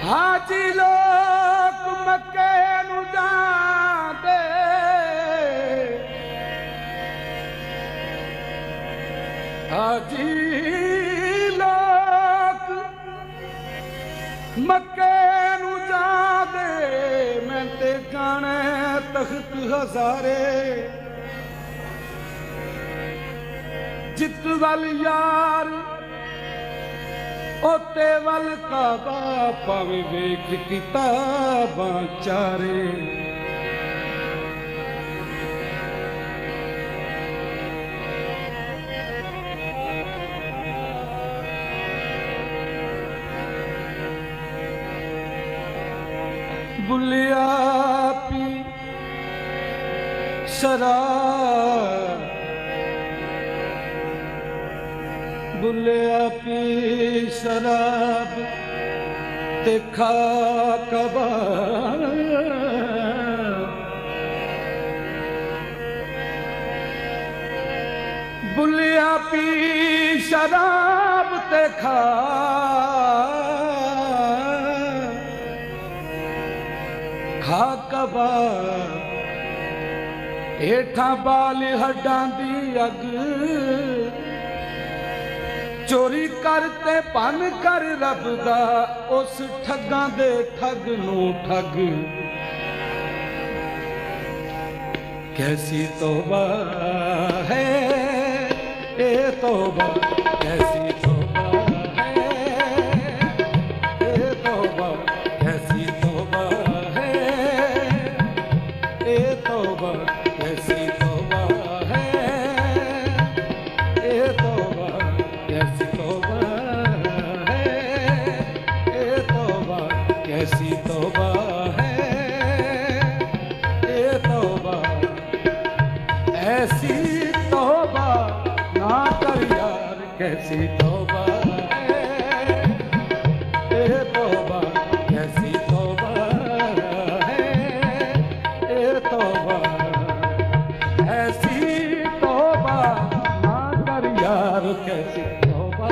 हाजी लोग मक्के नू जांदे हाजी लोग मक्के नू जांदे मैं ते जाने तख्त हजारे जित वल यार ओते वल काबा पावे वेख किताबां चारे बुलिया पी शराब बुलिया पी शराब देखा कबाब बुलिया पी शराब देखा खा कबाब हेठा बाल हड्डां दी अग चोरी करते पन कर रब दा उस ठगां दे ठग नू ठग कैसी तौबा है ए तौबा कैसी तौबा है ए तौबा कैसी तौबा है ए तौबा कैसी तौबा है ए तौबा कैसी तौबा है ए तौबा कैसी तौबा है ए तौबा ऐसी तौबा ना कर यार कैसी तौबा है ए तौबा कैसी तौबा है ए तौबा ऐसी तौबा ना कर यार कैसी तौबा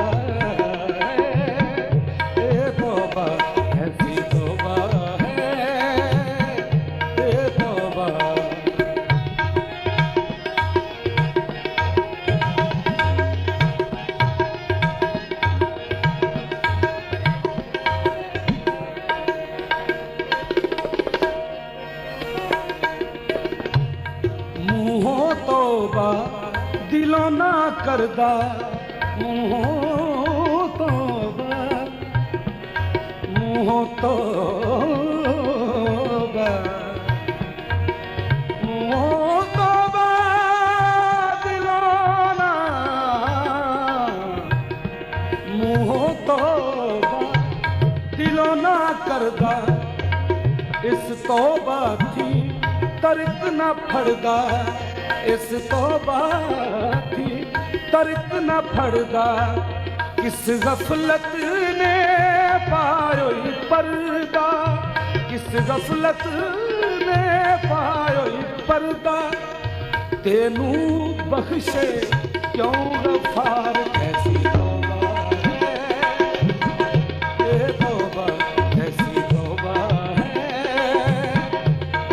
दिलों ना करदा मुँह तौबा दिलों ना मुँह तौबा दिलों ना करदा इस तौबा थी तर्क न फड़दा इस तौबा थी तर्क न फड़दा किस गफलत ने पायो पर्दा किस गफलत ने पायो पर्दा तेनू बख्शे क्यों गफार कैसी तौबा है ए तौबा कैसी तौबा है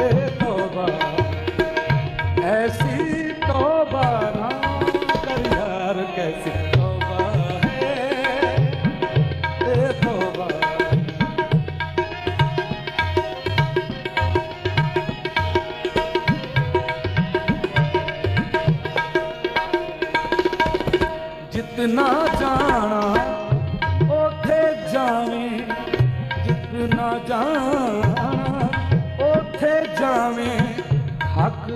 ए तौबा ऐसी तौबा ना कर यार कैसी तौबा है ए तौबा जावे हक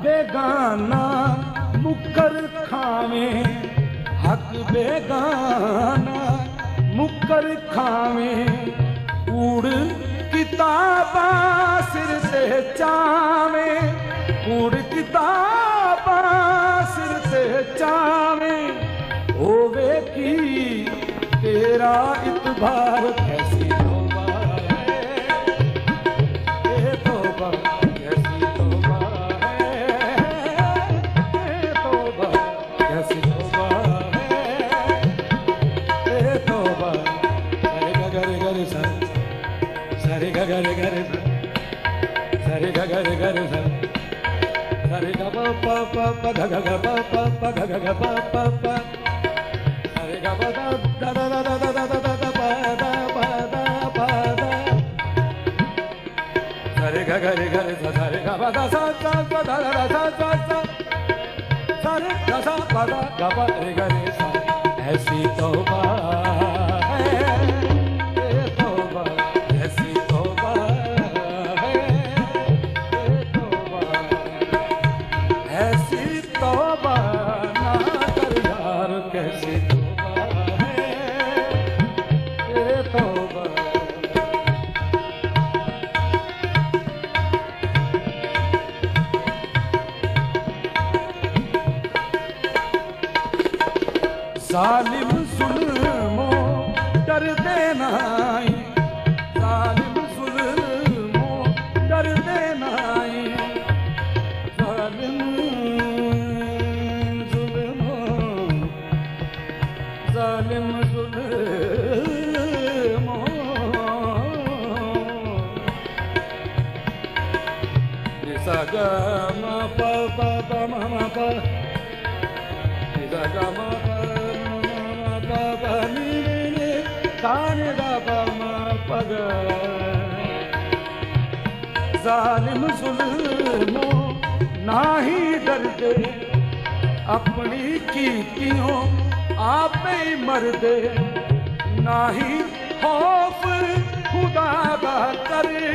बेगाना मुकर खावे हक बेगाना मुकर खावे कूड़ किताबा सिर से चावे कूड़ किताबा सिर से चावे होवे की तेरा इतबार कैसी तौबा है ये तौबा कैसी तौबा है ये तौबा कैसी तौबा है ये तौबा सारे गरे गरे सारे गरे गरे सारे गरे गरे सारे ग प प प ग ग ग प प प ग ग ग प प प सारे ग प the the the the the the the the प द प द प द सारे ग ग रे ग रे सारे ग प द स स स द द स स स सारे ग स प द ग प रे ग रे सा ऐसी तौबा है ये तौबा ऐसी तौबा है ये तौबा ऐसी तौबा ना कर यार कैसी तौबा है ये तौबा जालिम जुल्मों डर देनाई जालिम जुल्मों डर देनाई जालिम जुल्मों जालिम जुल्मों निसा ग म प प प म म प निसा ग म प प नि नि ताने ग प म प ग जालिम जुल्मों नाही डरदे अपनी कीतियों आप ही मरदे नाही खौफ खुदा दा करे